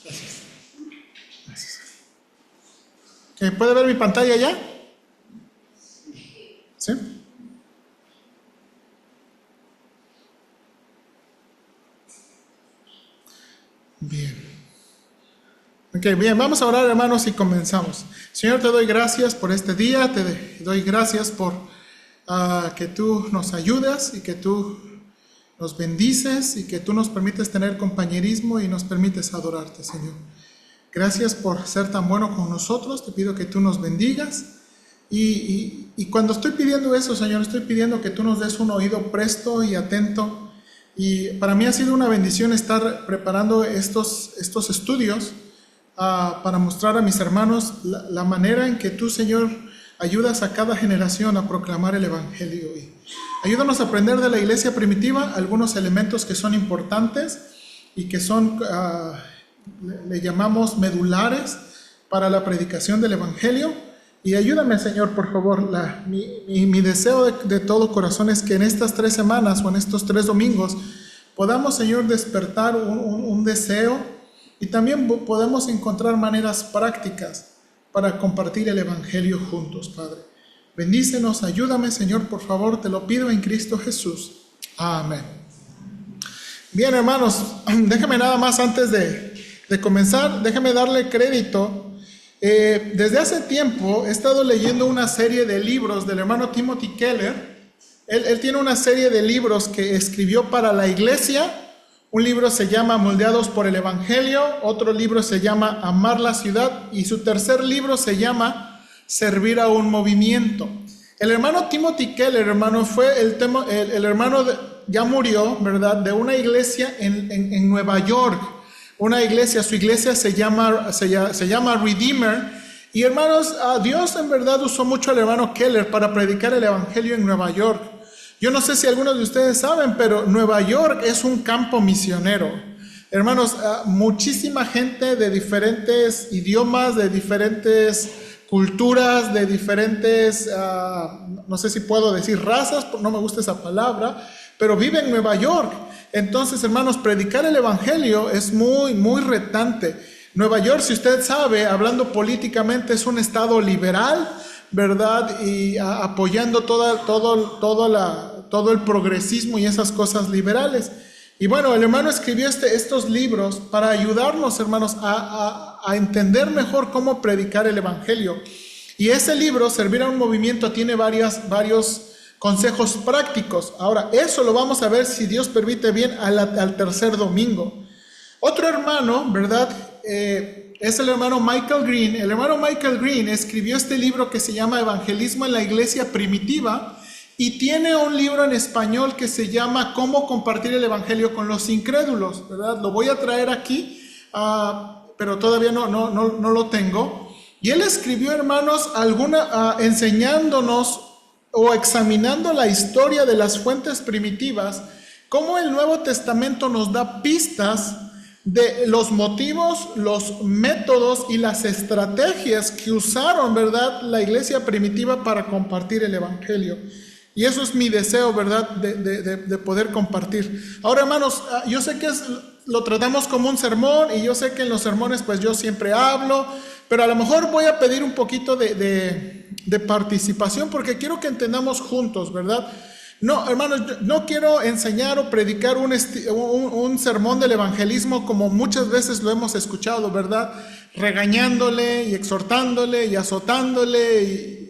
Gracias. Gracias. ¿Puede ver mi pantalla ya? ¿Sí? Bien. Ok, bien, vamos a orar, hermanos, y comenzamos. Señor, te doy gracias por este día, te doy gracias por que tú nos ayudas y que tú nos bendices y que tú nos permites tener compañerismo y nos permites adorarte, Señor. Gracias por ser tan bueno con nosotros, te pido que tú nos bendigas y cuando estoy pidiendo eso, Señor, estoy pidiendo que tú nos des un oído presto y atento. Y para mí ha sido una bendición estar preparando estos estudios para mostrar a mis hermanos la manera en que tú, Señor, ayudas a cada generación a proclamar el Evangelio. Y ayúdanos a aprender de la iglesia primitiva algunos elementos que son importantes y que son, le llamamos medulares para la predicación del Evangelio. Y ayúdame, Señor, por favor. Mi deseo de todo corazón es que en estas 3 semanas o en estos 3 domingos podamos, Señor, despertar un deseo y también podemos encontrar maneras prácticas para compartir el Evangelio juntos, Padre. Bendícenos, ayúdame, Señor, por favor, te lo pido en Cristo Jesús. Amén. Bien, hermanos, déjenme nada más antes de comenzar, déjenme darle crédito. Desde hace tiempo he estado leyendo una serie de libros del hermano Timothy Keller. Él tiene una serie de libros que escribió para la iglesia. Un libro se llama Moldeados por el Evangelio, otro libro se llama Amar la Ciudad y su tercer libro se llama Servir a un Movimiento. El hermano Timothy Keller, hermano, fue el hermano, ya murió, ¿verdad?, de una iglesia en Nueva York. Una iglesia, su iglesia se llama Redeemer. Y hermanos, Dios en verdad usó mucho al hermano Keller para predicar el Evangelio en Nueva York. Yo no sé si algunos de ustedes saben, pero Nueva York es un campo misionero. Hermanos, muchísima gente de diferentes idiomas, de diferentes culturas, de diferentes, no sé si puedo decir razas, no me gusta esa palabra, pero vive en Nueva York. Entonces, hermanos, predicar el Evangelio es muy, muy retante. Nueva York, si usted sabe, hablando políticamente, es un estado liberal, ¿verdad? Y apoyando todo el progresismo y esas cosas liberales. Y bueno, el hermano escribió estos libros para ayudarnos, hermanos, a entender mejor cómo predicar el Evangelio. Y ese libro, Servir a un Movimiento, tiene varios consejos prácticos. Ahora, eso lo vamos a ver, si Dios permite bien, al tercer domingo. Otro hermano, ¿verdad?, es el hermano Michael Green. El hermano Michael Green escribió este libro que se llama Evangelismo en la Iglesia Primitiva y tiene un libro en español que se llama Cómo compartir el Evangelio con los incrédulos, ¿verdad? Lo voy a traer aquí, pero todavía no lo tengo. Y él escribió, hermanos, enseñándonos o examinando la historia de las fuentes primitivas, cómo el Nuevo Testamento nos da pistas de los motivos, los métodos y las estrategias que usaron, ¿verdad?, la iglesia primitiva para compartir el Evangelio. Y eso es mi deseo, ¿verdad?, de poder compartir. Ahora, hermanos, yo sé que lo tratamos como un sermón y yo sé que en los sermones pues yo siempre hablo, pero a lo mejor voy a pedir un poquito de participación porque quiero que entendamos juntos, ¿verdad? No, hermanos, no quiero enseñar o predicar un sermón del evangelismo como muchas veces lo hemos escuchado, ¿verdad? Regañándole y exhortándole y azotándole.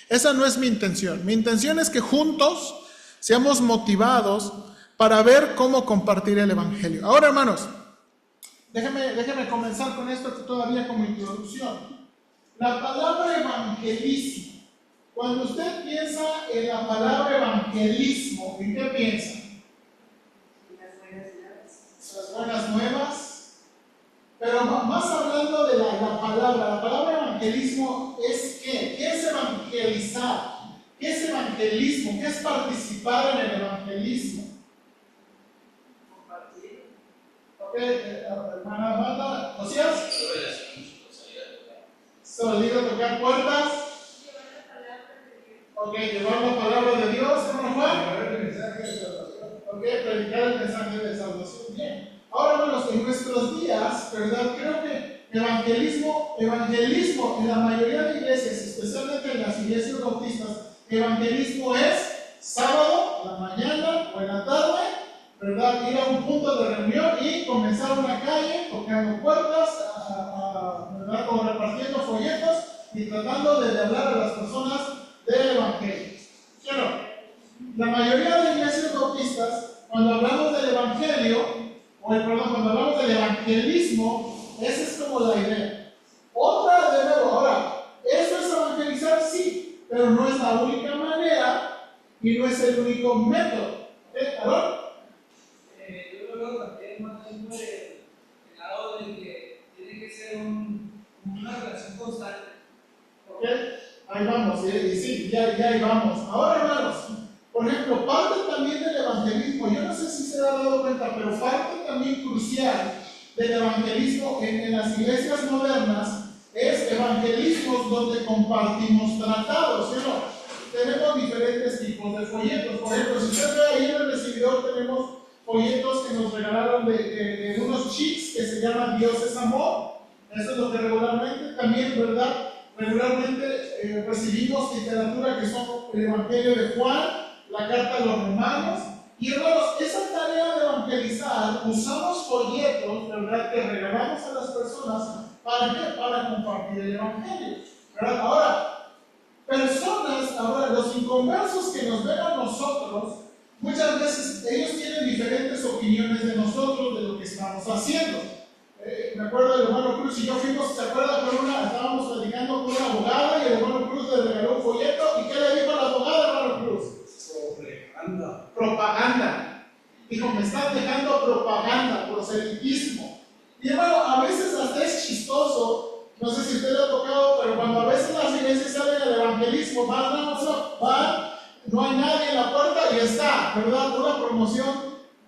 Esa no es mi intención. Mi intención es que juntos seamos motivados para ver cómo compartir el evangelio. Ahora, hermanos, déjenme comenzar con esto todavía como introducción. La palabra evangelismo. Cuando usted piensa en la palabra evangelismo, ¿en qué piensa? Las buenas nuevas. Pero más hablando de la palabra evangelismo es ¿qué? ¿Qué es evangelizar? ¿Qué es evangelismo? ¿Qué es participar en el evangelismo? Compartir. Ok, hermana Amanda, ¿Josías? Salir a tocar puertas. Ok, llevar la palabra de Dios, hermano Juan. Ok, predicar el mensaje de salvación. Bien. Ahora, hermanos, en nuestros días, ¿verdad? Creo que bautistas, evangelismo es sábado, a la mañana o en la tarde, ¿verdad? Ir a un punto de reunión y comenzar una calle, tocando puertas, ¿verdad? O repartiendo folletos y tratando de hablar a las personas del evangelio. ¿Sí o no? La mayoría de iglesias bautistas, cuando hablamos del evangelio, cuando hablamos del evangelismo, esa es como la idea. Otra de nuevo, ahora, ¿eso es evangelizar? Sí, pero no es la única manera y no es el único método. ¿Aaron? Yo lo veo también más el lado de que tiene que ser una relación constante. ¿Ok? Ahí vamos, y sí, ya ahí vamos. Ahora, hermanos, por ejemplo, parte también del evangelismo, yo no sé si se ha dado cuenta, pero parte también crucial del evangelismo en las iglesias modernas es evangelismos donde compartimos tratados, ¿sí o no? Tenemos diferentes tipos de folletos. Por ejemplo, si usted ve ahí en el recibidor, tenemos folletos que nos regalaron de unos chips que se llaman Dios es amor. Eso es lo que regularmente también, ¿verdad? Regularmente recibimos literatura que son el Evangelio de Juan, la carta a los romanos. Y hermanos, esa tarea de evangelizar, usamos folletos, ¿verdad?, que regalamos a las personas. ¿Para qué? Para compartir el Evangelio, ¿verdad? Ahora, los inconversos que nos ven a nosotros, muchas veces ellos tienen diferentes opiniones de nosotros, de lo que estamos haciendo. Me acuerdo del hermano Cruz y yo fuimos, ¿se acuerda? Estábamos platicando con una abogada y el hermano Cruz le regaló un folleto. ¿Y qué le dijo a la abogada, hermano Cruz? Propaganda. Dijo, me están dejando propaganda, proselitismo. Y hermano, a veces hasta es chistoso. No sé si usted le ha tocado, pero cuando a veces las iglesias salen al evangelismo, van, no hay nadie en la puerta y está, ¿verdad? Una promoción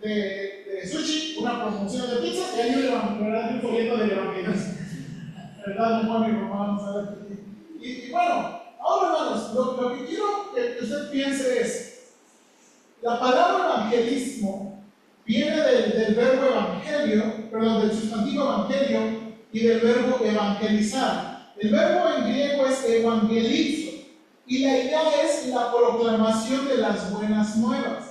de sushi, una promoción de pizza y hay un folleto del evangelismo, ¿verdad? No pone romanos, ¿sabes? Y bueno, ahora hermanos, lo que quiero que usted piense es, la palabra evangelismo viene del verbo evangelio, del sustantivo evangelio, y del verbo evangelizar. El verbo en griego es evangelizo y la idea es la proclamación de las buenas nuevas.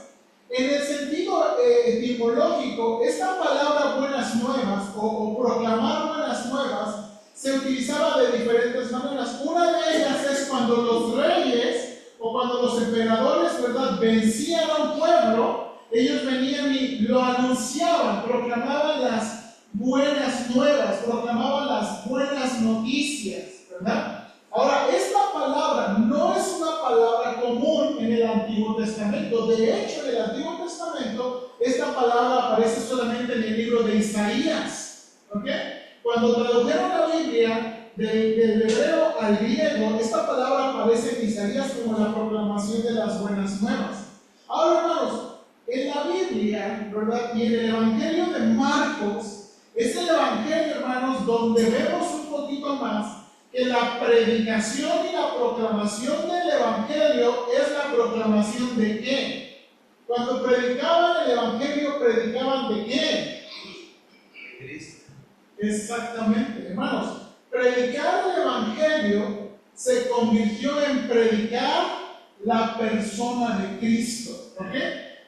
En el sentido etimológico, esta palabra buenas nuevas o proclamar buenas nuevas se utilizaba de diferentes maneras. Una de ellas es cuando los reyes o cuando los emperadores, ¿verdad?, vencían a un pueblo, ellos venían y lo anunciaban, proclamaban las buenas nuevas, proclamaban las buenas noticias, ¿verdad? Ahora, esta palabra no es una palabra común en el Antiguo Testamento. De hecho, en el Antiguo Testamento, esta palabra aparece solamente en el libro de Isaías, ¿ok? Cuando tradujeron la Biblia del hebreo al griego, esta palabra aparece en Isaías como la proclamación de las buenas nuevas. Ahora, hermanos, en la Biblia, ¿verdad?, y en el Evangelio de Marcos, es el evangelio, hermanos, donde vemos un poquito más que la predicación y la proclamación del evangelio es la proclamación de qué. Cuando predicaban el evangelio, ¿predicaban de qué? De Cristo. Exactamente, hermanos. Predicar el evangelio se convirtió en predicar la persona de Cristo. ¿Ok?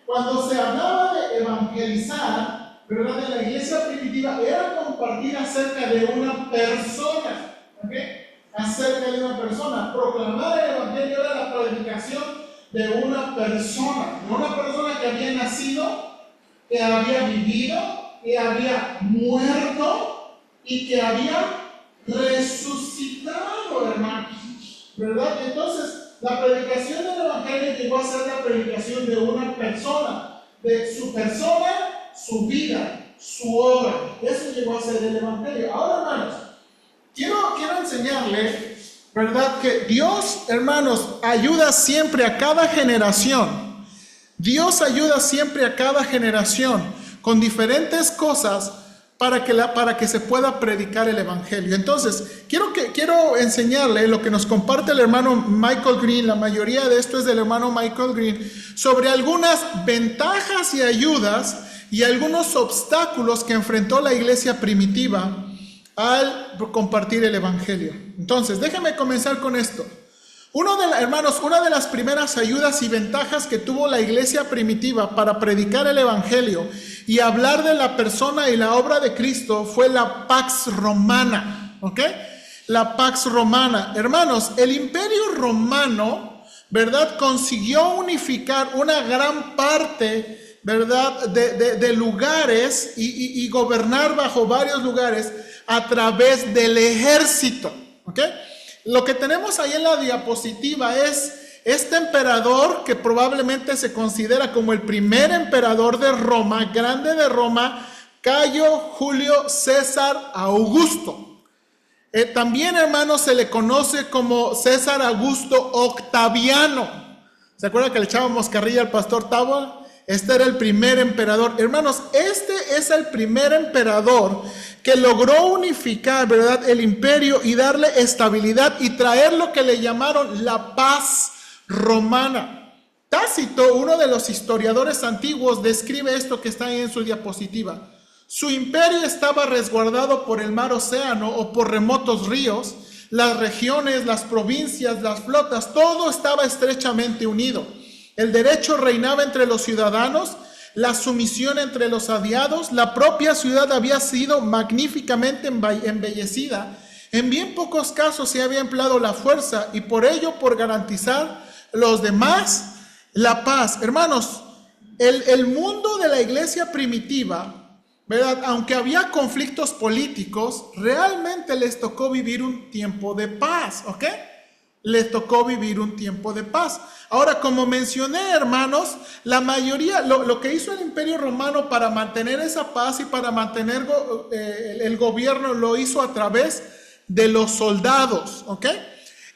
Cuando se hablaba de evangelizar, ¿verdad?, de la iglesia primitiva, era compartir acerca de una persona, ¿ok? Acerca de una persona. Proclamar el evangelio era la predicación de una persona que había nacido, que había vivido, que había muerto y que había resucitado, hermanos, ¿verdad? Entonces, la predicación del evangelio llegó a ser la predicación de una persona, de su persona, su vida, su obra. Eso llegó a ser el evangelio. Ahora, hermanos, quiero enseñarle, ¿verdad?, que Dios, hermanos, ayuda siempre a cada generación. Dios ayuda siempre a cada generación con diferentes cosas para que se pueda predicar el evangelio. Entonces, quiero enseñarle lo que nos comparte el hermano Michael Green. La mayoría de esto es del hermano Michael Green, sobre algunas ventajas y ayudas y algunos obstáculos que enfrentó la iglesia primitiva al compartir el evangelio. Entonces, déjeme comenzar con esto. Hermanos, una de las primeras ayudas y ventajas que tuvo la iglesia primitiva para predicar el evangelio y hablar de la persona y la obra de Cristo fue la Pax Romana, ¿ok? La Pax Romana. Hermanos, el Imperio Romano, ¿verdad?, consiguió unificar una gran parte, ¿verdad?, de lugares y gobernar bajo varios lugares a través del ejército, ¿ok? Lo que tenemos ahí en la diapositiva es este emperador que probablemente se considera como el primer emperador de Roma, grande de Roma, Cayo Julio César Augusto. También, hermanos, se le conoce como César Augusto Octaviano. ¿Se acuerdan que le echábamos carrilla al pastor Tabo? Este era el primer emperador. Hermanos, este es el primer emperador que logró unificar, ¿verdad?, el imperio y darle estabilidad y traer lo que le llamaron la paz romana. Tácito, uno de los historiadores antiguos, describe esto que está ahí en su diapositiva. Su imperio estaba resguardado por el mar Océano o por remotos ríos. Las regiones, las provincias, las flotas, todo estaba estrechamente unido. El derecho reinaba entre los ciudadanos, la sumisión entre los aliados, la propia ciudad había sido magníficamente embellecida. En bien pocos casos se había empleado la fuerza y por ello, por garantizar los demás la paz. Hermanos, el mundo de la iglesia primitiva, ¿verdad?, aunque había conflictos políticos, realmente les tocó vivir un tiempo de paz, ¿ok? Les tocó vivir un tiempo de paz. Ahora, como mencioné, hermanos, la mayoría, lo que hizo el Imperio Romano para mantener esa paz y para mantener el gobierno, lo hizo a través de los soldados, ¿ok?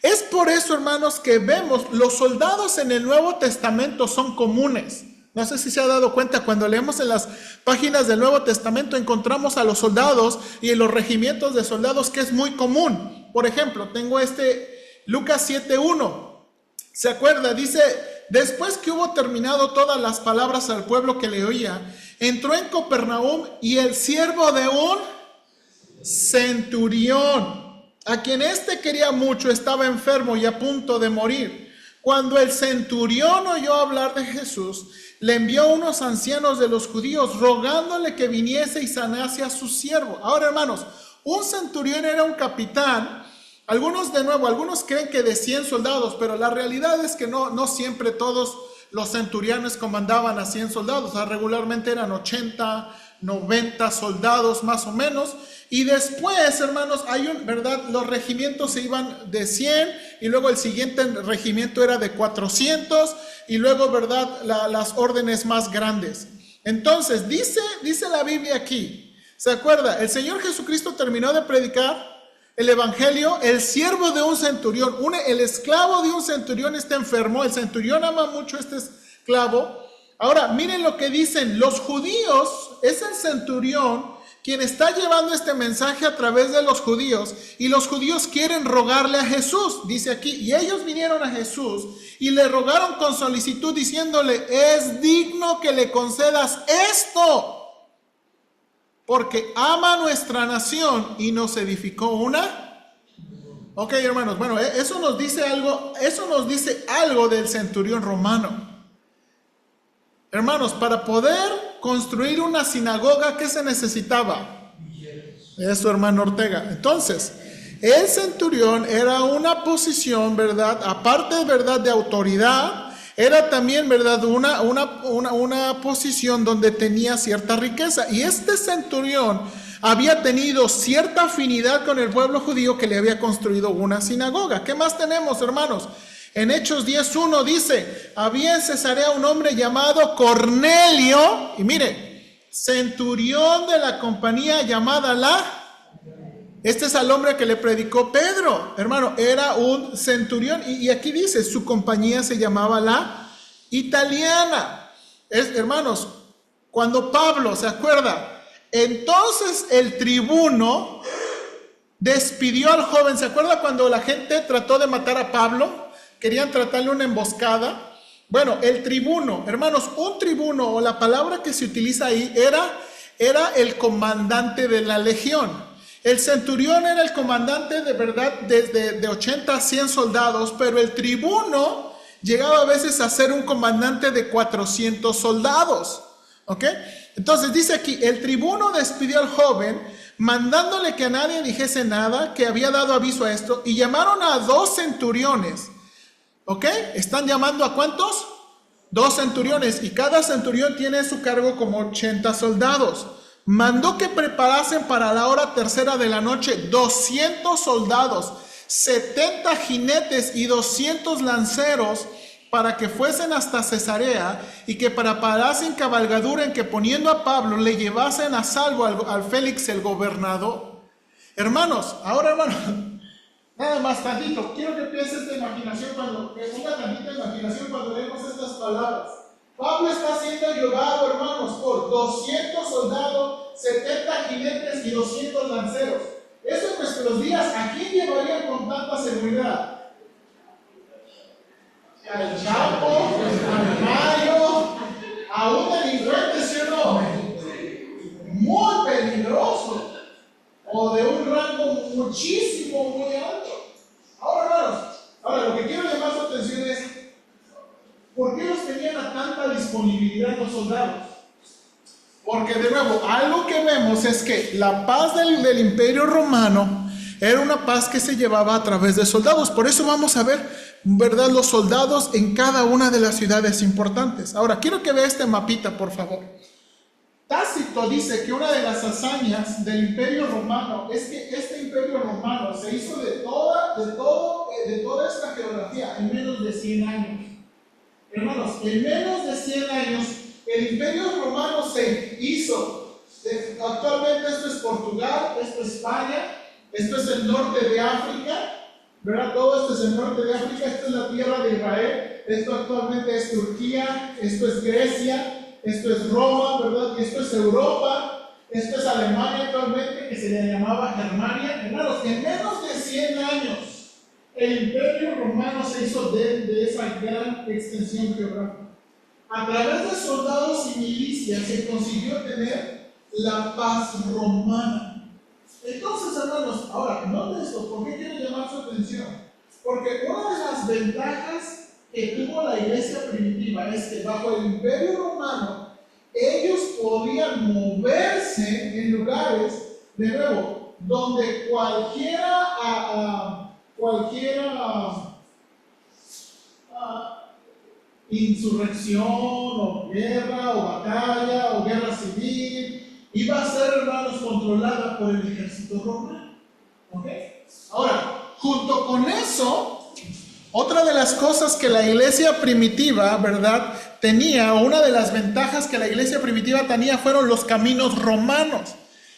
Es por eso, hermanos, que vemos, los soldados en el Nuevo Testamento son comunes. No sé si se ha dado cuenta, cuando leemos en las páginas del Nuevo Testamento encontramos a los soldados y en los regimientos de soldados, que es muy común. Por ejemplo, tengo Lucas 7:1. ¿Se acuerda? Dice, después que hubo terminado todas las palabras al pueblo que le oía, entró en Capernaum y el siervo de un centurión, a quien quería mucho, estaba enfermo y a punto de morir. Cuando el centurión oyó hablar de Jesús, le envió unos ancianos de los judíos rogándole que viniese y sanase a su siervo. Ahora, hermanos, un centurión era un capitán. Algunos creen que de 100 soldados, pero la realidad es que no siempre todos los centuriones comandaban a 100 soldados. O sea, regularmente eran 80, 90 soldados más o menos. Y después, hermanos, ¿verdad? Los regimientos se iban de 100 y luego el siguiente regimiento era de 400 y luego, ¿verdad?, las órdenes más grandes. Entonces, dice la Biblia aquí, ¿se acuerda? El Señor Jesucristo terminó de predicar el evangelio, el siervo de un centurión, el esclavo de un centurión está enfermo, el centurión ama mucho a este esclavo. Ahora, miren lo que dicen los judíos, es el centurión quien está llevando este mensaje a través de los judíos, y los judíos quieren rogarle a Jesús, dice aquí, y ellos vinieron a Jesús y le rogaron con solicitud diciéndole, es digno que le concedas esto, porque ama nuestra nación y nos edificó una. Ok, hermanos, bueno, eso nos dice algo del centurión romano. Hermanos, para poder construir una sinagoga, ¿qué se necesitaba? Eso, hermano Ortega. Entonces, el centurión era una posición, ¿verdad? Aparte, ¿verdad?, de autoridad, era también, ¿verdad?, una posición donde tenía cierta riqueza. Y este centurión había tenido cierta afinidad con el pueblo judío que le había construido una sinagoga. ¿Qué más tenemos, hermanos? En Hechos 10:1 dice, había en Cesarea un hombre llamado Cornelio, y mire, centurión de la compañía llamada este es al hombre que le predicó Pedro, hermano, era un centurión, y aquí dice, su compañía se llamaba la Italiana. Hermanos, cuando Pablo, ¿se acuerda? Entonces el tribuno despidió al joven. ¿Se acuerda cuando la gente trató de matar a Pablo? Querían tratarle una emboscada. Bueno, el tribuno, hermanos, un tribuno, o la palabra que se utiliza ahí, era el comandante de la legión. El centurión era el comandante de verdad de 80 a 100 soldados, pero el tribuno llegaba a veces a ser un comandante de 400 soldados. ¿Ok? Entonces dice aquí, el tribuno despidió al joven, mandándole que a nadie dijese nada, que había dado aviso a esto, y llamaron a 2 centuriones. ¿Ok? ¿Están llamando a cuántos? 2 centuriones, y cada centurión tiene a su cargo como 80 soldados. Mandó que preparasen para la hora tercera de la noche 200 soldados, 70 jinetes y 200 lanceros, para que fuesen hasta Cesarea, y que preparasen cabalgadura en que poniendo a Pablo le llevasen a salvo al Félix el gobernador. Hermanos, ahora hermanos, nada más tantito, quiero que pienses de imaginación que ponga tantita imaginación cuando leemos estas palabras. Pablo está siendo llevado, hermanos, por 200 soldados, 70 jinetes y 200 lanceros. Eso en nuestros días, ¿a quién llevarían con tanta seguridad? Al Chapo, al Mayo, a un delincuente, ¿sí o no? Muy peligroso, o de un rango muchísimo, muy alto. Ahora, hermanos, lo que quiero llamar su atención es, ¿por qué los tenían a tanta disponibilidad los soldados? Porque de nuevo, algo que vemos es que la paz del Imperio Romano era una paz que se llevaba a través de soldados. Por eso vamos a ver, ¿verdad?, los soldados en cada una de las ciudades importantes. Ahora, quiero que vea este mapita, por favor. Tácito dice que una de las hazañas del Imperio Romano es que este Imperio Romano se hizo de toda esta geografía en menos de 100 años. Hermanos, en menos de 100 años, el Imperio Romano se hizo. Actualmente esto es Portugal, esto es España, esto es el norte de África, ¿verdad? Todo esto es el norte de África, esto es la tierra de Israel, esto actualmente es Turquía, esto es Grecia, esto es Roma, ¿verdad? Y esto es Europa, esto es Alemania actualmente, que se le llamaba Germania. Hermanos, en menos de 100 años, el Imperio Romano se hizo de esa gran extensión geográfica. A través de soldados y milicias se consiguió tener la paz romana. Entonces, hermanos, ahora, noten esto, ¿por qué quiero llamar su atención? Porque una de las ventajas que tuvo la iglesia primitiva es que bajo el Imperio Romano ellos podían moverse en lugares, de nuevo, donde cualquiera insurrección o batalla o guerra civil iba a ser, hermanos, controlada por el ejército romano. ¿Ok? Ahora, junto con eso, otra de las cosas que la iglesia primitiva, ¿verdad?, tenía, o una de las ventajas que la iglesia primitiva tenía, fueron los caminos romanos.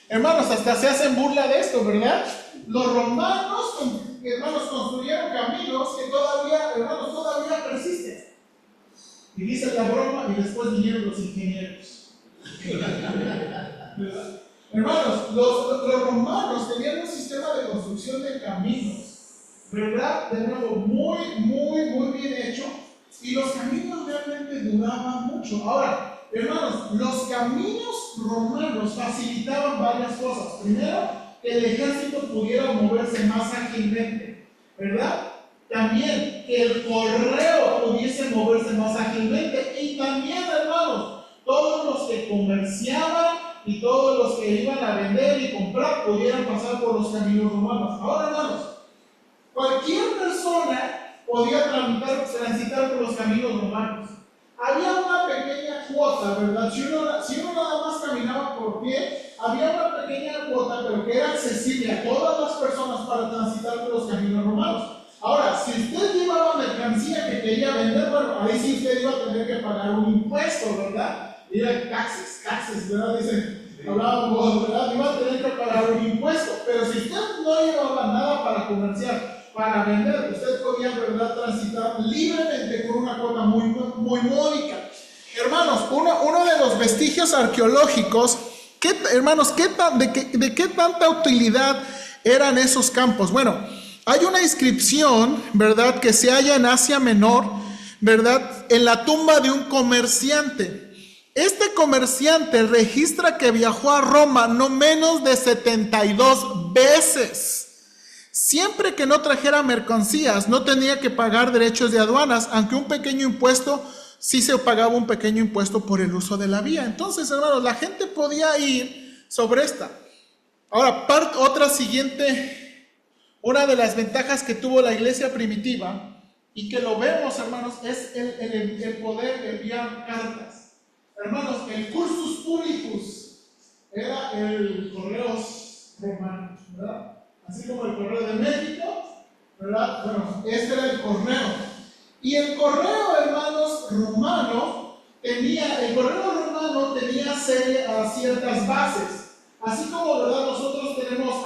Hermanos, hasta se hacen burla de esto, ¿verdad? Los romanos, hermanos, construyeron caminos que todavía persisten. Y dice la broma, y después vinieron los ingenieros. Hermanos, los romanos tenían un sistema de construcción de caminos, ¿verdad? De nuevo, muy bien hecho. Y los caminos realmente duraban mucho. Ahora, hermanos, los caminos romanos facilitaban varias cosas. Primero, que el ejército pudiera moverse más ágilmente, ¿verdad? También que el correo pudiese moverse más ágilmente. Y también, hermanos, todos los que comerciaban y todos los que iban a vender y comprar pudieran pasar por los caminos romanos. Ahora, hermanos, cualquier persona podía transitar por los caminos romanos. Había una pequeña cuota, ¿verdad? Si uno nada más caminaba por pie, había una pequeña cuota, pero que era accesible a todas las personas para transitar por los caminos romanos. Ahora, si usted llevaba mercancía que quería vender, bueno, ahí sí usted iba a tener que pagar un impuesto, ¿verdad? Era taxes, ¿verdad? Hablábamos, ¿verdad? Iba a tener que pagar un impuesto. Pero si usted no llevaba nada para comerciar, para vender, usted podía, ¿verdad?, transitar libremente con una cuota muy módica. Hermanos, uno de los vestigios arqueológicos, ¿de qué tanta utilidad eran esos campos? Bueno, hay una inscripción, ¿verdad?, que se halla en Asia Menor, ¿verdad?, en la tumba de un comerciante. Este comerciante registra que viajó a Roma no menos de 72 veces. Siempre que no trajera mercancías, no tenía que pagar derechos de aduanas, aunque un pequeño impuesto, sí se pagaba un pequeño impuesto por el uso de la vía. Entonces, hermanos, la gente podía ir sobre esta. Ahora, otra siguiente, una de las ventajas que tuvo la iglesia primitiva, y que lo vemos, hermanos, es el poder enviar cartas. Hermanos, el cursus publicus era el correos romano, ¿verdad? Así como el correo de México, ¿verdad? Bueno, este era el correo. Y el correo, hermanos, romano tenía ciertas bases. Así como, ¿verdad?, nosotros tenemos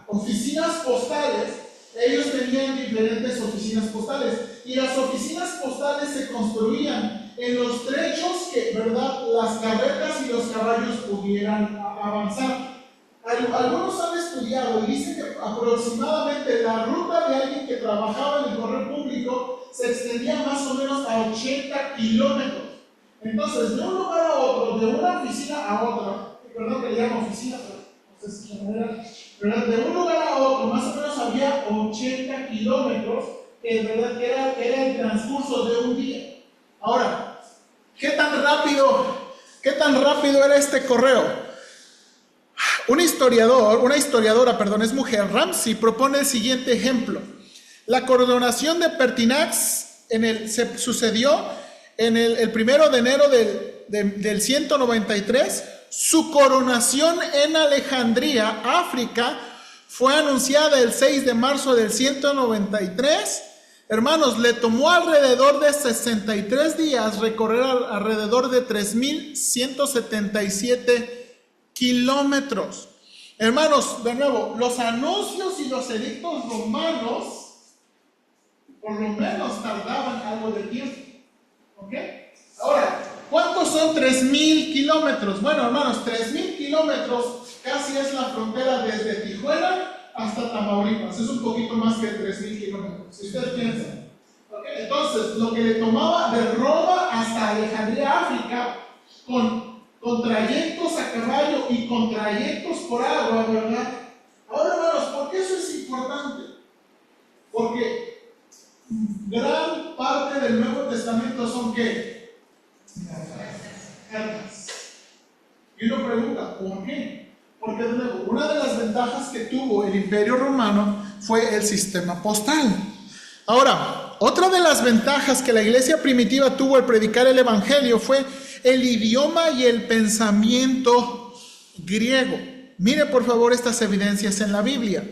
oficinas postales, ellos tenían diferentes oficinas postales. Y las oficinas postales se construían en los trechos que, ¿verdad?, las carretas y los caballos pudieran avanzar. Algunos han estudiado y dicen que aproximadamente la ruta de alguien que trabajaba en el correo público se extendía más o menos a 80 kilómetros. Entonces, de un lugar a otro, de una oficina a otra, perdón que le llamo oficina, pero no sé si ¿verdad? De un lugar a otro, más o menos había 80 kilómetros, ¿verdad?, que era el transcurso de un día. Ahora, ¿qué tan rápido era este correo? Una historiadora, es mujer, Ramsey, propone el siguiente ejemplo. La coronación de Pertinax se sucedió en el 1 de enero del 193. Su coronación en Alejandría, África, fue anunciada el 6 de marzo del 193. Hermanos, le tomó alrededor de 63 días recorrer alrededor de 3.177 kilómetros. Hermanos, de nuevo, los anuncios y los edictos romanos por lo menos tardaban algo de tiempo. ¿Ok? Ahora, ¿cuántos son 3.000 kilómetros? Bueno, hermanos, 3.000 kilómetros casi es la frontera desde Tijuana hasta Tamaulipas. Es un poquito más que 3.000 kilómetros, si ustedes piensan. ¿Ok? Entonces, lo que le tomaba de Roma hasta Alejandría, África, con trayectos a caballo y con trayectos por agua, ¿verdad? Ahora, hermanos, ¿por qué eso es importante? Porque gran parte del Nuevo Testamento son ¿qué? Cartas. Y uno pregunta, ¿por qué? Porque, de nuevo, una de las ventajas que tuvo el Imperio Romano fue el sistema postal. Ahora, otra de las ventajas que la iglesia primitiva tuvo al predicar el Evangelio fue el idioma y el pensamiento griego. Mire por favor estas evidencias en la Biblia.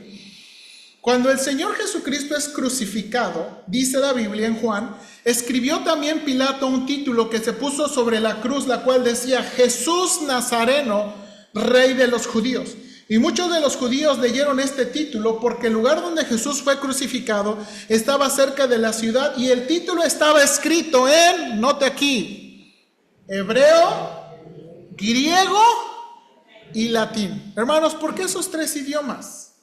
Cuando el Señor Jesucristo es crucificado, dice la Biblia en Juan, escribió también Pilato un título que se puso sobre la cruz, la cual decía: Jesús Nazareno, Rey de los Judíos. Y muchos de los judíos leyeron este título porque el lugar donde Jesús fue crucificado estaba cerca de la ciudad y el título estaba escrito en, note aquí, hebreo, griego y latín. Hermanos, ¿por qué esos tres idiomas?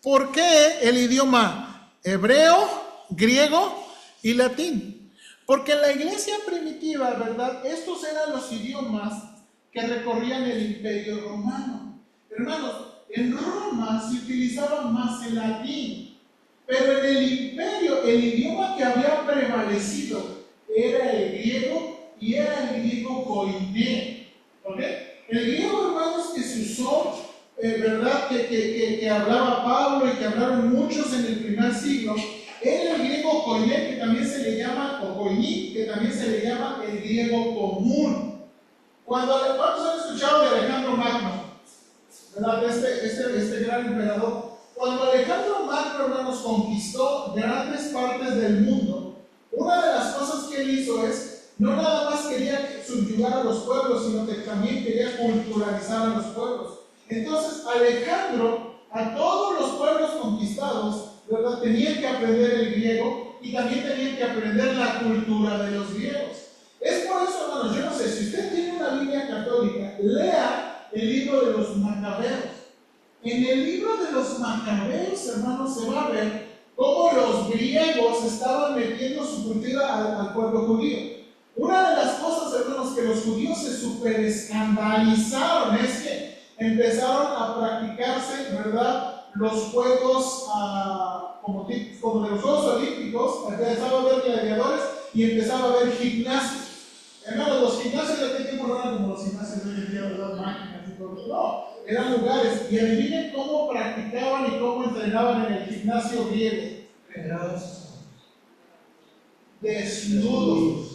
¿Por qué el idioma hebreo, griego y latín? Porque en la iglesia primitiva, ¿verdad?, estos eran los idiomas que recorrían el Imperio Romano. Hermanos, en Roma se utilizaba más el latín, pero en el imperio el idioma que había prevalecido era el griego y era el griego koiné. ¿Ok? El griego, hermanos, que se usó, ¿verdad?, que hablaba Pablo y que hablaron muchos en el primer siglo, era el griego koiné, que también se le llama, o koiní, que también se le llama el griego común. ¿Cuántos han escuchado de Alejandro Magno? ¿Verdad? Este gran emperador. Cuando Alejandro Magno, hermanos, conquistó grandes partes del mundo, una de las cosas que él hizo es, no nada más quería subyugar a los pueblos, sino que también quería culturalizar a los pueblos. Entonces, Alejandro, a todos los pueblos conquistados, ¿verdad?, tenían que aprender el griego y también tenían que aprender la cultura de los griegos. Es por eso, hermanos, yo no sé, si usted tiene una Biblia católica, lea el libro de los Macabeos. En el libro de los Macabeos, hermanos, se va a ver cómo los griegos estaban metiendo su cultura al pueblo judío. Una de las cosas, hermanos, que los judíos se super escandalizaron es que empezaron a practicarse, ¿verdad?, los Juegos, como de los Juegos Olímpicos, empezaba a haber gladiadores y empezaba a haber gimnasios. Hermanos, los gimnasios de aquel tiempo no eran como los gimnasios de hoy en día, de las máquinas y todo eso. No, eran lugares. Y adivinen cómo practicaban y cómo entrenaban en el gimnasio griego. Desnudos.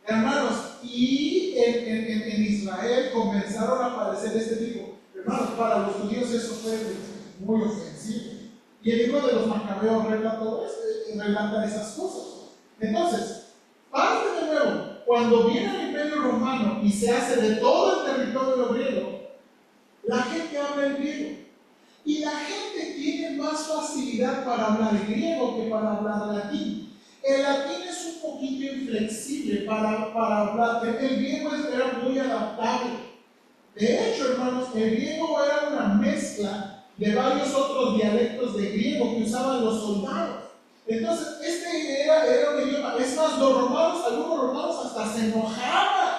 Hermanos, y en Israel comenzaron a aparecer este tipo. Hermanos, para los judíos eso fue muy ofensivo. Y el libro de los Macabeos relata esas cosas. Entonces, parte de nuevo, cuando viene el Imperio Romano y se hace de todo el territorio griego, la gente habla el griego. Y la gente tiene más facilidad para hablar griego que para hablar latín. El latín es un poquito inflexible para hablar. El griego era muy adaptable. De hecho, hermanos, el griego era una mezcla de varios otros dialectos de griego que usaban los soldados. Entonces, este era un idioma. Es más, algunos romanos hasta se enojaban,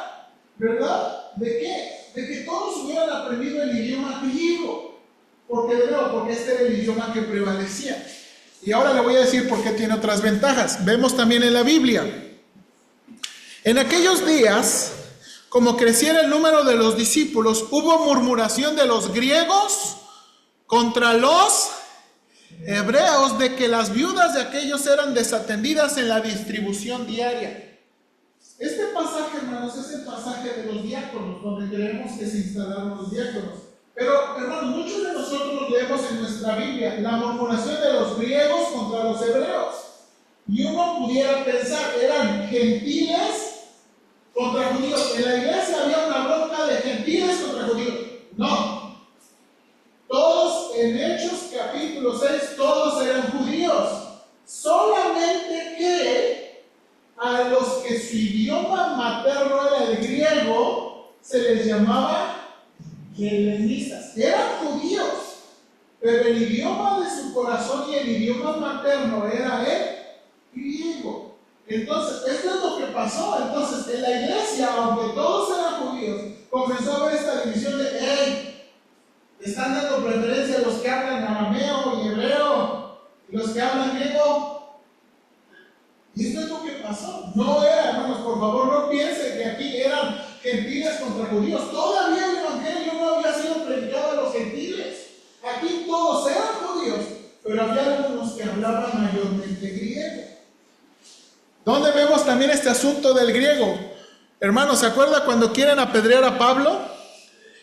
¿verdad? ¿De qué? De que todos hubieran aprendido el idioma griego. Porque este era el idioma que prevalecía. Y ahora le voy a decir por qué tiene otras ventajas. Vemos también en la Biblia. En aquellos días, como creciera el número de los discípulos, hubo murmuración de los griegos contra los hebreos de que las viudas de aquellos eran desatendidas en la distribución diaria. Este pasaje, hermanos, es el pasaje de los diáconos, donde creemos que se instalaron los diáconos. Pero, hermanos, muchos de nosotros leemos en nuestra Biblia la murmuración de los griegos contra los hebreos. Y uno pudiera pensar, eran gentiles contra judíos. En la iglesia había una bronca de gentiles contra judíos. No. Todos en Hechos capítulo 6, todos eran judíos. Solamente que a los que su idioma materno era el griego, se les llamaba helenistas. Eran judíos, pero el idioma de su corazón y el idioma materno era el griego. Entonces, esto es lo que pasó. Entonces, en la iglesia, aunque todos eran judíos, comenzó a haber esta división de, hey, están dando preferencia a los que hablan arameo y hebreo, y los que hablan griego. Y esto es lo que pasó. No era, hermanos, por favor, no piensen que aquí eran gentiles contra judíos. Todavía el evangelio no había sido predicado a los gentiles. Aquí todos eran judíos, pero había algunos que hablaban mayormente griego. ¿Dónde vemos también este asunto del griego? Hermanos, ¿se acuerda cuando quieren apedrear a Pablo?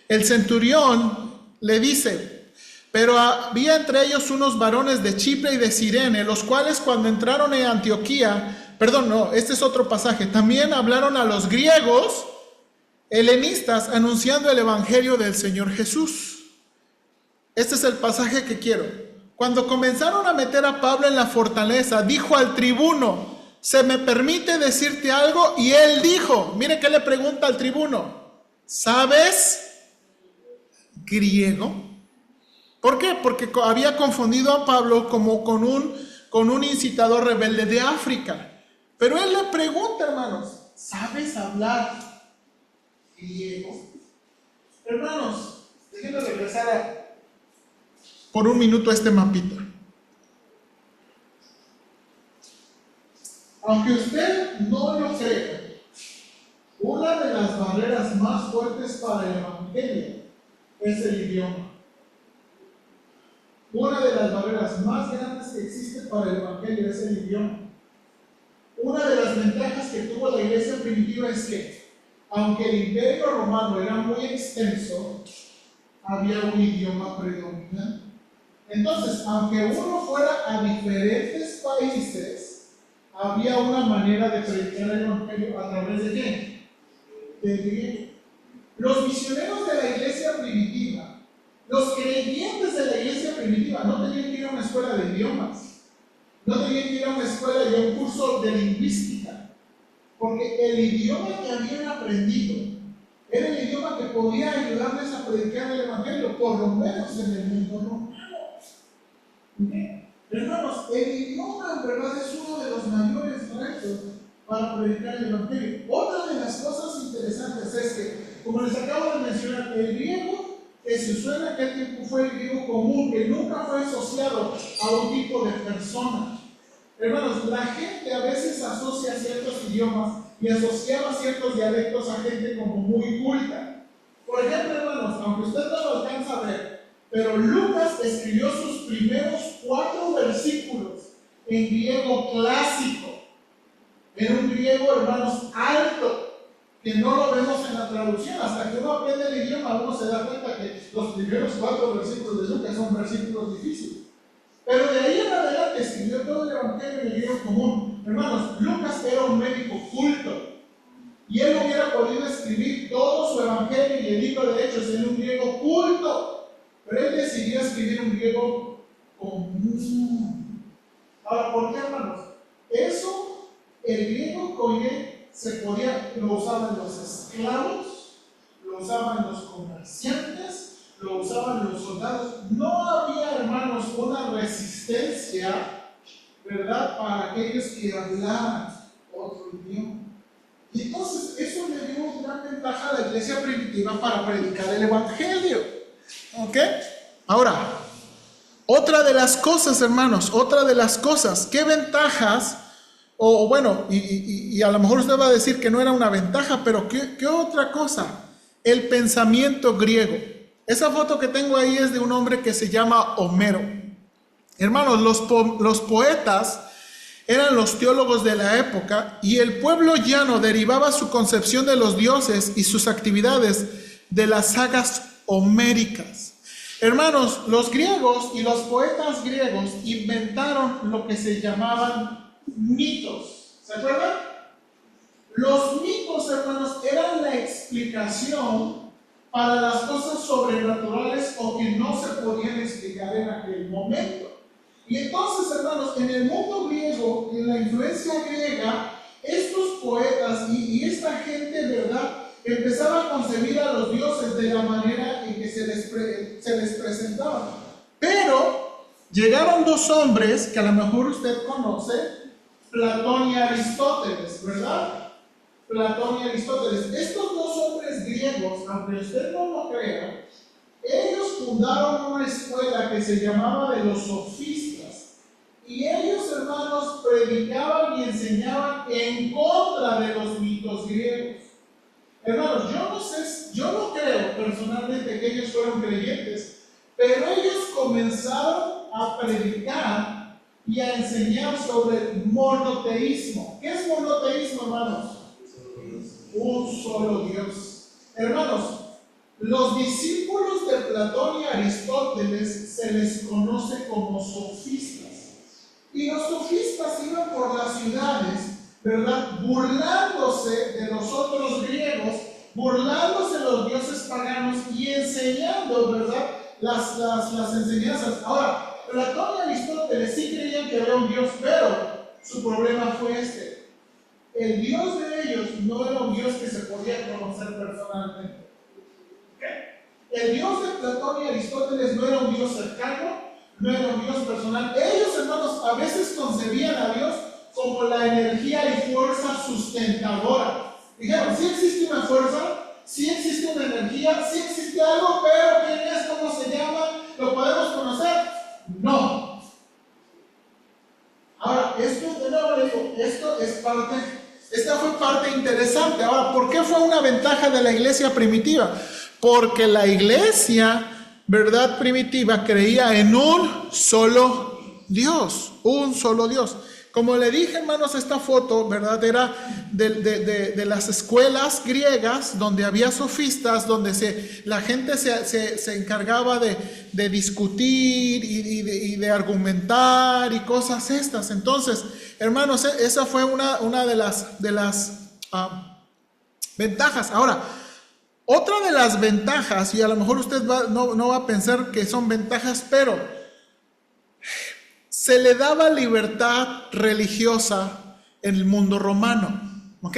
El centurión le dice, pero había entre ellos unos varones de Chipre y de Cirene, los cuales cuando entraron en Antioquía, este es otro pasaje, también hablaron a los griegos helenistas anunciando el evangelio del Señor Jesús. Este es el pasaje que quiero. Cuando comenzaron a meter a Pablo en la fortaleza, dijo al tribuno, ¿se me permite decirte algo? Y él dijo, mire qué le pregunta al tribuno, ¿sabes griego? ¿Por qué? Porque había confundido a Pablo como con un incitador rebelde de África. Pero él le pregunta, hermanos, ¿sabes hablar griego? Hermanos, déjenme regresar por un minuto a este mapita. Aunque usted no lo crea, una de las barreras más fuertes para el evangelio es el idioma. Una de las barreras más grandes que existe para el evangelio es el idioma. Una de las ventajas que tuvo la iglesia primitiva es que, aunque el imperio romano era muy extenso, había un idioma predominante. Entonces, aunque uno fuera a diferentes países, había una manera de predicar el evangelio a través de ¿qué? Del griego. Los misioneros de la iglesia primitiva, los creyentes de la iglesia primitiva, no tenían que ir a una escuela de idiomas, no tenían que ir a una escuela y a un curso de lingüística, porque el idioma que habían aprendido era el idioma que podía ayudarles a predicar el evangelio, por lo menos en el mundo romano. Hermanos, el idioma en verdad es uno de los mayores retos para predicar el evangelio. Otra de las cosas interesantes es que, como les acabo de mencionar, el griego que se usó en aquel tiempo fue el griego común, que nunca fue asociado a un tipo de persona. Hermanos, la gente a veces asocia ciertos idiomas y asociaba ciertos dialectos a gente como muy culta. Por ejemplo, hermanos, aunque usted no lo alcanza a ver, pero Lucas escribió sus primeros 4 versículos en griego clásico, en un griego, hermanos, alto, que no lo vemos en la traducción. Hasta que uno aprende el idioma, uno se da cuenta que los primeros 4 versículos de Lucas son versículos difíciles. Pero de ahí en adelante escribió todo el evangelio en el griego común. Hermanos, Lucas era un médico culto, y él hubiera podido escribir todo su evangelio y el libro de Hechos en un griego culto, pero él decidió escribir un griego común. Ahora, ¿por qué, hermanos? Eso, el griego koiné, lo usaban los esclavos, lo usaban los comerciantes, lo usaban los soldados. No había, hermanos, una resistencia, ¿verdad?, para aquellos que hablaban otro idioma. Y entonces eso le dio una gran ventaja a la iglesia primitiva para predicar el evangelio. ¿Ok? Ahora, otra de las cosas, hermanos, ¿qué ventajas? O bueno, y a lo mejor usted va a decir que no era una ventaja, pero ¿qué otra cosa? El pensamiento griego. Esa foto que tengo ahí es de un hombre que se llama Homero. Hermanos, los poetas eran los teólogos de la época, y el pueblo llano derivaba su concepción de los dioses y sus actividades de las sagas homéricas. Hermanos, los griegos y los poetas griegos inventaron lo que se llamaban mitos. ¿Se acuerdan? Los mitos, hermanos, eran la explicación para las cosas sobrenaturales o que no se podían explicar en aquel momento. Y entonces, hermanos, en el mundo griego, en la influencia griega, estos poetas y esta gente, ¿verdad?, empezaba a concebir a los dioses de la manera en que se les presentaban. Pero llegaron 2 hombres que a lo mejor usted conoce, Platón y Aristóteles, ¿verdad? Platón y Aristóteles. Estos 2 hombres griegos, aunque usted no lo crea, ellos fundaron una escuela que se llamaba de los sofistas. Y ellos, hermanos, predicaban y enseñaban en contra de los mitos griegos. Hermanos, yo no creo personalmente que ellos fueron creyentes, pero ellos comenzaron a predicar y a enseñar sobre el monoteísmo. ¿Qué es monoteísmo, hermanos? Un solo Dios. Hermanos, los discípulos de Platón y Aristóteles se les conoce como sofistas. Y los sofistas iban por las ciudades, ¿verdad?, burlándose de los otros griegos, burlándose de los dioses paganos y enseñando, ¿verdad?, las enseñanzas. Ahora, Platón y Aristóteles sí creían que había un Dios, pero su problema fue este. El Dios de ellos no era un Dios que se podía conocer personalmente. El Dios de Platón y Aristóteles no era un Dios cercano, no era un Dios personal. Ellos, hermanos, a veces concebían a Dios como la energía y fuerza sustentadora. Dijeron, sí existe una fuerza, sí existe una energía, sí existe algo, pero ¿quién es? ¿Cómo se llama? ¿Lo podemos conocer? No. Ahora, esto de nuevo le digo, esta fue parte interesante. Ahora, ¿por qué fue una ventaja de la iglesia primitiva? Porque la iglesia, ¿verdad?, primitiva creía en un solo Dios, un solo Dios. Como le dije, hermanos, esta foto, ¿verdad?, era de las escuelas griegas donde había sofistas, donde la gente se encargaba de discutir y de argumentar y cosas estas. Entonces, hermanos, esa fue una de las ventajas. Ahora, otra de las ventajas, y a lo mejor usted no va a pensar que son ventajas, pero se le daba libertad religiosa en el mundo romano. ¿Ok?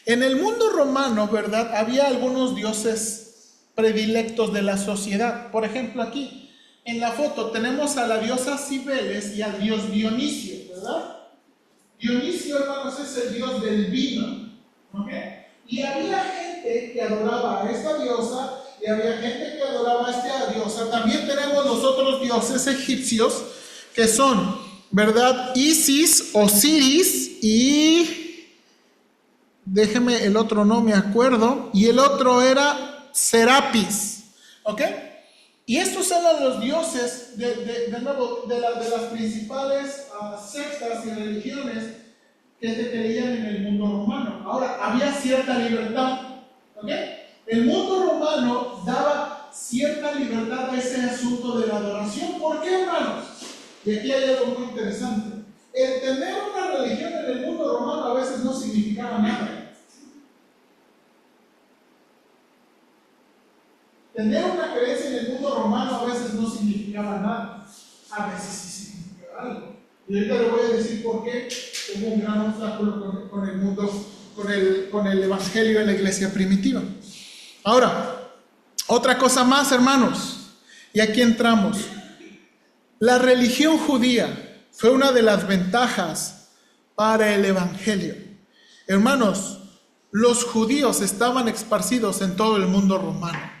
En el mundo romano, ¿verdad?, había algunos dioses predilectos de la sociedad. Por ejemplo, aquí en la foto tenemos a la diosa Cibeles y al dios Dionisio, ¿verdad? Dionisio, hermanos, es el dios del vino. ¿Ok? Y había gente que adoraba a esta diosa y había gente que adoraba también tenemos los otros dioses egipcios que son, ¿verdad? Isis, Osiris y déjeme, el otro no me acuerdo, y el otro era Serapis, ¿ok? Y estos eran los dioses de las principales sectas y religiones que se creían en el mundo romano. Ahora, había cierta libertad, ¿ok? El mundo romano daba cierta libertad a ese asunto de la adoración. ¿Por qué, hermanos? Y aquí hay algo muy interesante. El tener una religión en el mundo romano a veces no significaba nada. Tener una creencia en el mundo romano a veces no significaba nada. A veces sí significaba algo. Y ahorita le voy a decir por qué hubo un gran obstáculo con el mundo, con el evangelio de la iglesia primitiva. Ahora, otra cosa más, hermanos, y aquí entramos. La religión judía fue una de las ventajas para el evangelio. Hermanos, los judíos estaban esparcidos en todo el mundo romano.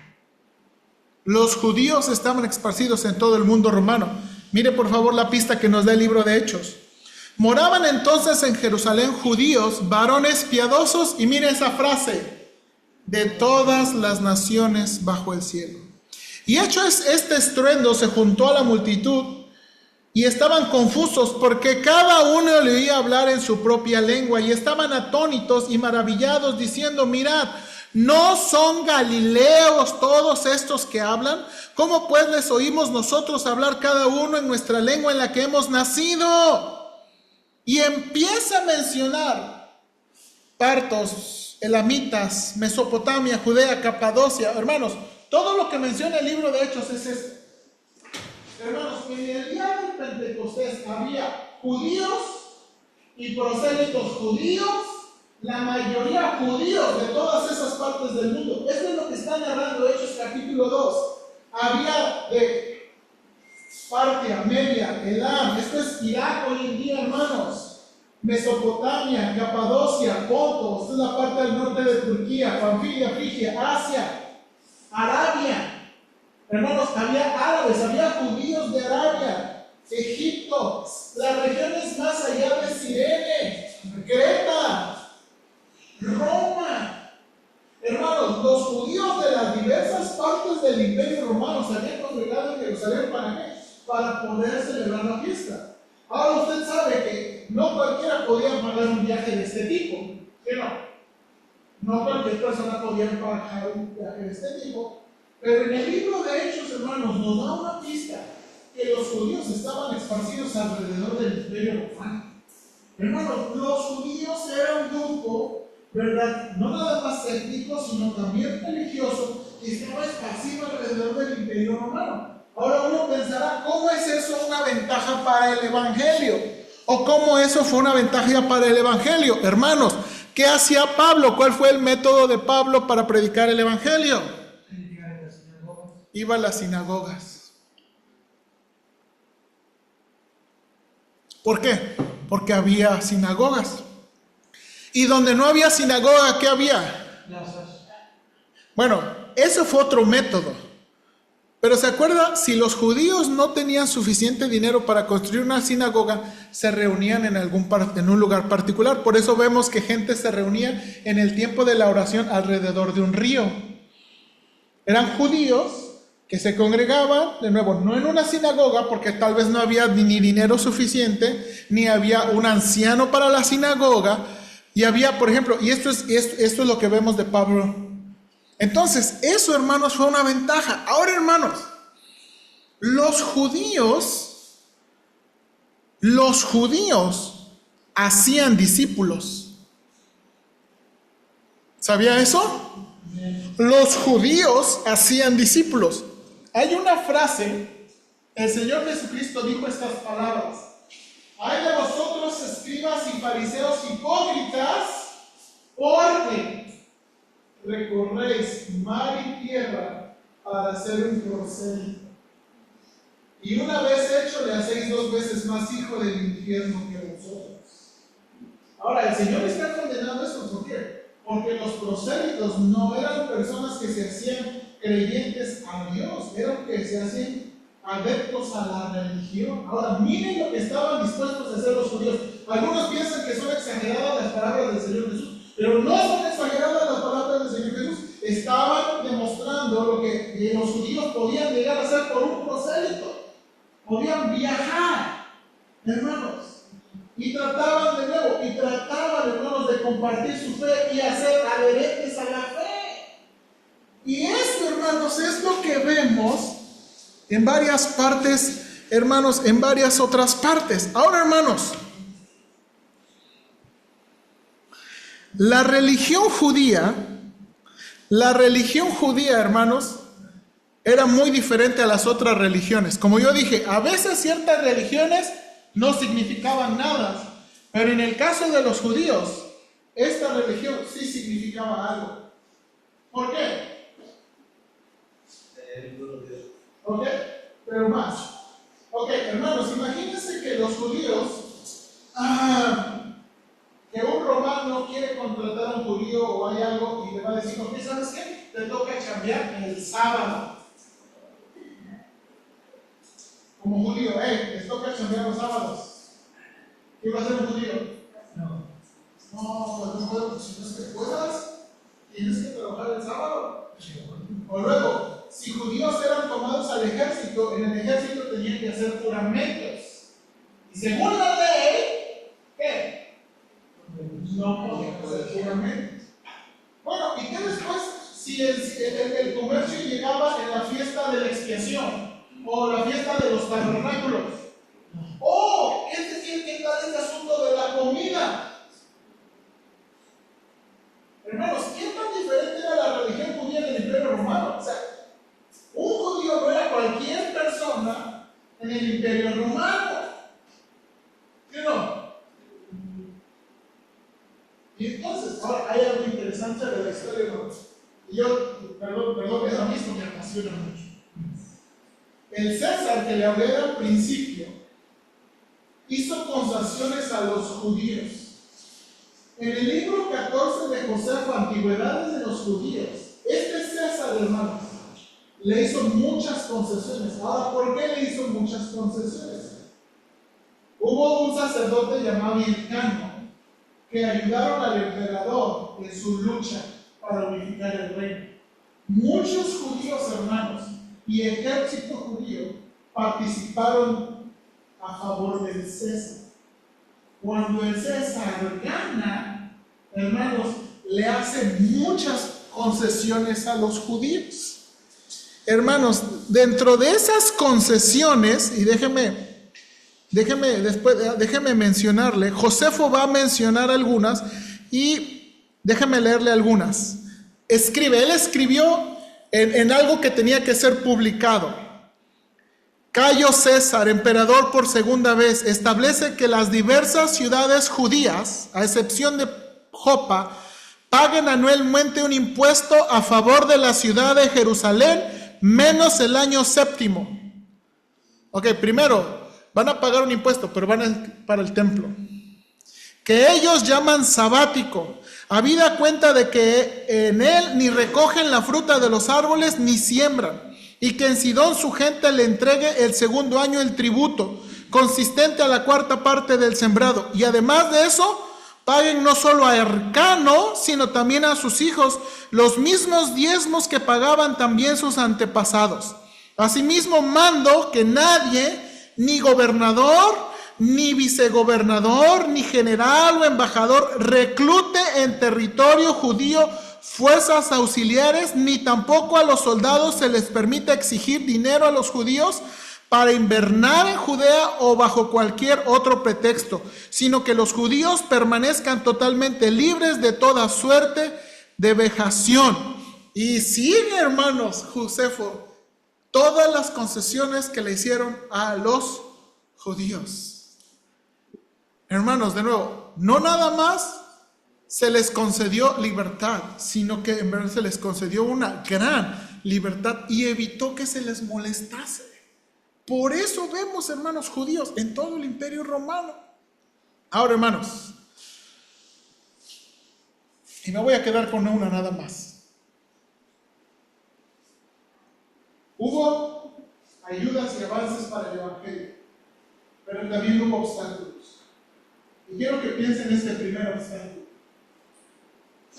Los judíos estaban esparcidos en todo el mundo romano. Mire por favor la pista que nos da el libro de Hechos. Moraban entonces en Jerusalén judíos, varones piadosos, y mire esa frase, de todas las naciones bajo el cielo. Y hecho este estruendo, se juntó a la multitud y estaban confusos porque cada uno le oía hablar en su propia lengua y estaban atónitos y maravillados diciendo, mirad, ¿no son galileos todos estos que hablan? ¿Cómo pues les oímos nosotros hablar cada uno en nuestra lengua en la que hemos nacido? Y empieza a mencionar partos, elamitas, Mesopotamia, Judea, Capadocia. Hermanos, todo lo que menciona el libro de Hechos es esto. Hermanos, en el día del Pentecostés había judíos y prosélitos judíos, la mayoría judíos de todas esas partes del mundo. Esto es lo que está narrando Hechos capítulo 2. Había de Partia, Media, Elam, esto es Irak hoy en día, hermanos. Mesopotamia, Capadocia, Ponto, esta es la parte del norte de Turquía, Panfilia, Frigia, Asia, Arabia. Hermanos, había árabes, había judíos de Arabia, Egipto, las regiones más allá de Cirene, Creta, Roma. Hermanos, los judíos de las diversas partes del imperio romano se habían congregado en Jerusalén, ¿para qué? Para poder celebrar la fiesta. Ahora usted sabe que no cualquiera podía pagar un viaje de este tipo, ¿sí no? No cualquier persona podía pagar un viaje de este tipo. Pero en el libro de Hechos, hermanos, nos da una pista que los judíos estaban esparcidos alrededor del imperio romano. Hermanos, los judíos eran un grupo, ¿verdad? No nada más étnico, sino también religioso, que estaba esparcido alrededor del imperio romano. Ahora uno pensará, ¿cómo es eso una ventaja para el evangelio? ¿O cómo eso fue una ventaja para el evangelio? Hermanos, ¿qué hacía Pablo? ¿Cuál fue el método de Pablo para predicar el evangelio? Iba a las sinagogas. ¿Por qué? Porque había sinagogas. Y donde no había sinagoga, ¿qué había? Bueno, eso fue otro método. Pero ¿se acuerda? Si los judíos no tenían suficiente dinero para construir una sinagoga, se reunían en un lugar particular. Por eso vemos que gente se reunía en el tiempo de la oración alrededor de un río. Eran judíos que se congregaban, de nuevo, no en una sinagoga, porque tal vez no había ni dinero suficiente, ni había un anciano para la sinagoga, y había, por ejemplo, y esto es lo que vemos de Pablo. Entonces, eso, hermanos, fue una ventaja. Ahora, hermanos, los judíos hacían discípulos. ¿Sabía eso? Los judíos hacían discípulos. Hay una frase, el Señor Jesucristo dijo estas palabras: ay de vosotros, escribas y fariseos hipócritas, porque recorréis mar y tierra para hacer un prosélito, y una vez hecho le hacéis 2 veces más hijo del infierno que vosotros. Ahora, el Señor está condenando esto, ¿por qué? Porque los prosélitos no eran personas que se hacían creyentes a Dios, eran que se hacían adeptos a la religión. Ahora, miren lo que estaban dispuestos a hacer los judíos. Algunos piensan que son exageradas las palabras del Señor Jesús, pero no son exageradas las palabras del Señor Jesús. Estaban demostrando lo que los judíos podían llegar a hacer por un prosélito. Podían viajar, hermanos. Y trataban hermanos, de compartir su fe y hacer adherentes a la fe. Y esto, hermanos, es lo que vemos en varias partes, hermanos, en varias otras partes. Ahora, hermanos, la religión judía, hermanos, era muy diferente a las otras religiones. Como yo dije, a veces ciertas religiones no significaban nada, pero en el caso de los judíos, esta religión sí significaba algo. ¿Por qué? ¿Ok? Pero más. Ok, hermanos, imagínense que los judíos, que un romano quiere contratar a un judío o hay algo y le va a decir, ok, ¿sabes qué? Te toca chambear el sábado. Como judío, les toca chambear los sábados. ¿Qué va a hacer un judío? No, pues no puedo, si no es que puedas, tienes que trabajar el sábado. O luego, si judíos eran tomados al ejército, en el ejército tenían que hacer juramentos. Y según la ley, ¿qué? No podían hacer juramentos. Bueno, ¿y qué después? Si el comercio llegaba en la fiesta de la expiación o la fiesta de los tabernáculos. Es decir, ¿qué tal este asunto de la comida? Hermanos, ¿qué tan diferente era la religión judía del Imperio Romano? O sea, un judío no era cualquier persona en el Imperio Romano. ¿Sí o no? Y entonces, ahora hay algo interesante de la historia, hermanos. Y yo, perdón, es a mí esto me apasiona mucho. El César que le hablé al principio hizo concesiones a los judíos. En el libro 14 de Josefo, Antigüedades de los Judíos, este César, hermanos, le hizo muchas concesiones. Ahora, ¿por qué le hizo muchas concesiones? Hubo un sacerdote llamado Hircano que ayudaron al emperador en su lucha para unificar el reino. Muchos judíos, hermanos, y ejército judío participaron a favor del César. Cuando el César gana, hermanos, le hace muchas concesiones a los judíos. Hermanos, dentro de esas concesiones, y déjeme mencionarle, Josefo va a mencionar algunas y déjeme leerle algunas. Él escribió en algo que tenía que ser publicado. Cayo César, emperador por segunda vez, establece que las diversas ciudades judías, a excepción de Jopa, paguen anualmente un impuesto a favor de la ciudad de Jerusalén, menos el año séptimo. Ok, primero, van a pagar un impuesto, pero para el templo, que ellos llaman sabático, habida cuenta de que en él ni recogen la fruta de los árboles ni siembran, y que en Sidón su gente le entregue el segundo año el tributo, consistente a la cuarta parte del sembrado, y además de eso, paguen no solo a Hircano, sino también a sus hijos, los mismos diezmos que pagaban también sus antepasados. Asimismo mando que nadie, ni gobernador, ni vicegobernador, ni general o embajador, reclute en territorio judío fuerzas auxiliares, ni tampoco a los soldados se les permite exigir dinero a los judíos para invernar en Judea o bajo cualquier otro pretexto, sino que los judíos permanezcan totalmente libres de toda suerte de vejación. Y sigue, hermanos, Josefo, todas las concesiones que le hicieron a los judíos. Hermanos, de nuevo, no nada más se les concedió libertad, sino que en verdad se les concedió una gran libertad y evitó que se les molestase. Por eso vemos, hermanos, judíos en todo el Imperio Romano. Ahora, hermanos, y me voy a quedar con una nada más. Hubo ayudas y avances para el Evangelio, pero también hubo obstáculos. Y quiero que piensen en este primer obstáculo.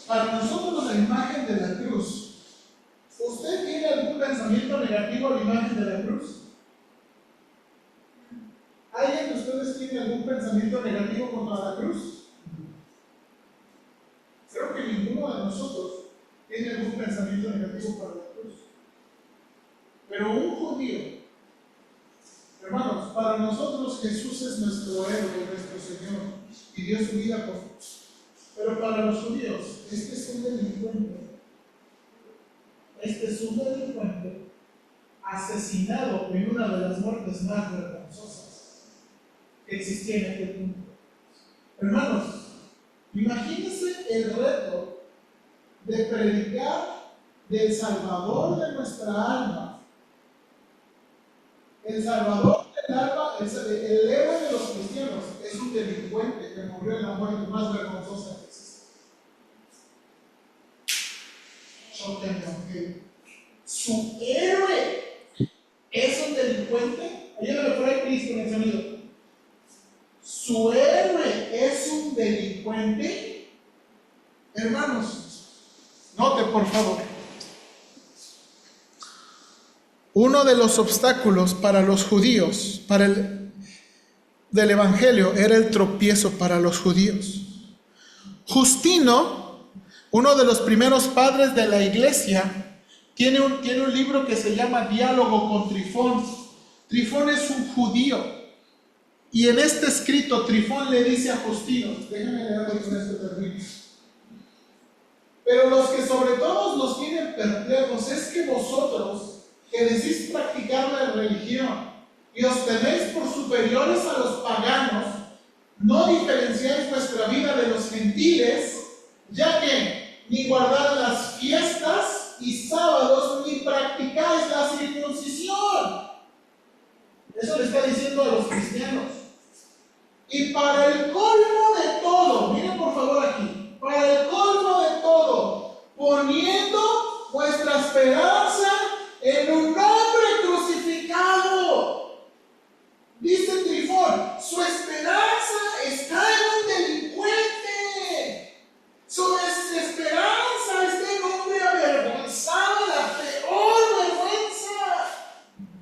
Para nosotros la imagen de la cruz, ¿usted tiene algún pensamiento negativo a la imagen de la cruz? ¿Alguien de ustedes tiene algún pensamiento negativo contra la cruz? Creo que ninguno de nosotros tiene algún pensamiento negativo para la cruz. Pero un judío, hermanos, para nosotros Jesús es nuestro héroe, nuestro Señor, y dio su vida por nosotros. Pero para los judíos, este es un delincuente. Este es un delincuente asesinado en una de las muertes más vergonzosas que existía en aquel tiempo. Hermanos, imagínense el reto de predicar del Salvador de nuestra alma. El Salvador del alma, el héroe de los cristianos, es un delincuente que murió en la muerte más vergonzosa que existe. Su héroe es un delincuente. Ayúdame por ahí, Cristo, en el sonido. Su héroe es un delincuente. Hermanos, note por favor. Uno de los obstáculos para los judíos, del Evangelio, era el tropiezo para los judíos. Justino, uno de los primeros padres de la iglesia, tiene un libro que se llama Diálogo con Trifón. Trifón es un judío. Y en este escrito, Trifón le dice a Justino, déjame leerlo con este término. Pero los que sobre todos los tienen perplejos es que vosotros, que decís practicar la religión y os tenéis por superiores a los paganos, no diferenciáis vuestra vida de los gentiles, ya que ni guardáis las fiestas y sábados, ni practicáis la circuncisión. Eso le está diciendo a los cristianos. Y para el colmo de todo, miren por favor aquí, para el colmo de todo, poniendo vuestra esperanza en un hombre crucificado. Dice Trifón, su esperanza está en un delincuente. Su esperanza está en un hombre avergonzado, la peor vergüenza.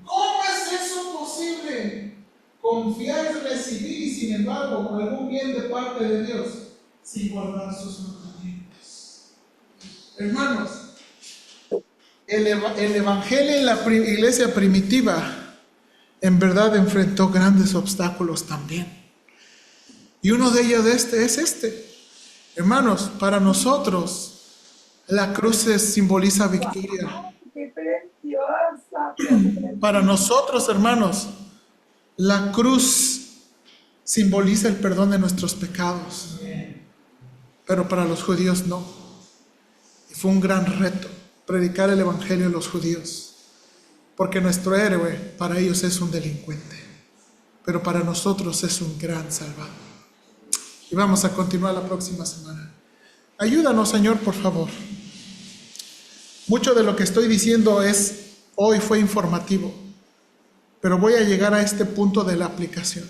¿Cómo es eso posible? Confiar, recibir y sin embargo con algún bien de parte de Dios sin guardar sus mandamientos. Hermanos, el Evangelio en la iglesia primitiva en verdad enfrentó grandes obstáculos también. Y uno de ellos es este. Hermanos, para nosotros la cruz simboliza victoria. ¡Qué preciosa! Para nosotros, hermanos, la cruz simboliza el perdón de nuestros pecados. Pero para los judíos no. Y fue un gran reto predicar el Evangelio a los judíos. Porque nuestro héroe para ellos es un delincuente. Pero para nosotros es un gran salvador. Y vamos a continuar la próxima semana. Ayúdanos, Señor, por favor. Mucho de lo que estoy diciendo hoy fue informativo. Pero voy a llegar a este punto de la aplicación.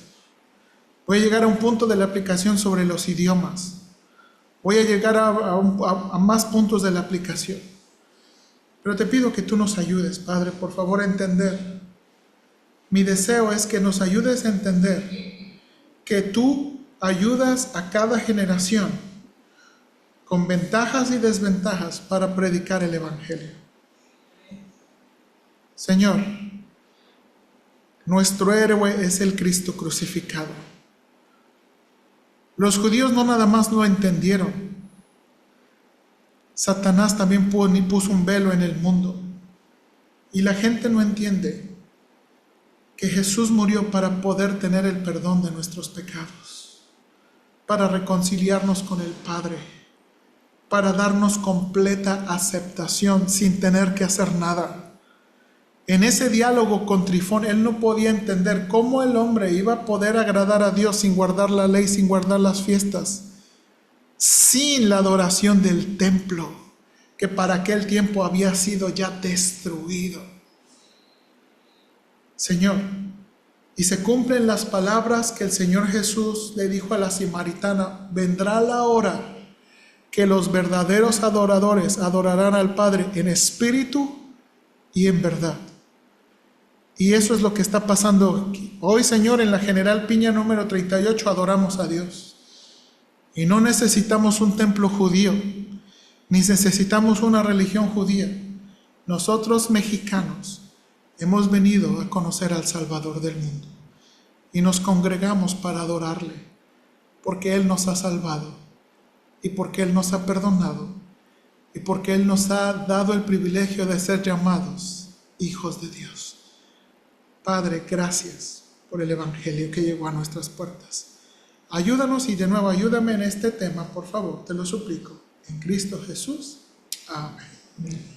Voy a llegar a un punto de la aplicación sobre los idiomas. Voy a llegar a más puntos de la aplicación. Pero te pido que tú nos ayudes, Padre, por favor, a entender. Mi deseo es que nos ayudes a entender que tú ayudas a cada generación con ventajas y desventajas para predicar el Evangelio. Señor, nuestro héroe es el Cristo crucificado. Los judíos no nada más lo entendieron. Satanás también puso un velo en el mundo. Y la gente no entiende que Jesús murió para poder tener el perdón de nuestros pecados, para reconciliarnos con el Padre, para darnos completa aceptación sin tener que hacer nada. En ese diálogo con Trifón, él no podía entender cómo el hombre iba a poder agradar a Dios sin guardar la ley, sin guardar las fiestas, sin la adoración del templo, que para aquel tiempo había sido ya destruido. Señor, y se cumplen las palabras que el Señor Jesús le dijo a la samaritana: vendrá la hora que los verdaderos adoradores adorarán al Padre en espíritu y en verdad. Y eso es lo que está pasando aquí. Hoy, Señor, en la General Piña número 38 adoramos a Dios. Y no necesitamos un templo judío, ni necesitamos una religión judía. Nosotros, mexicanos, hemos venido a conocer al Salvador del mundo. Y nos congregamos para adorarle, porque Él nos ha salvado, y porque Él nos ha perdonado, y porque Él nos ha dado el privilegio de ser llamados hijos de Dios. Padre, gracias por el Evangelio que llegó a nuestras puertas. Ayúdanos y de nuevo ayúdame en este tema, por favor, te lo suplico. En Cristo Jesús. Amén.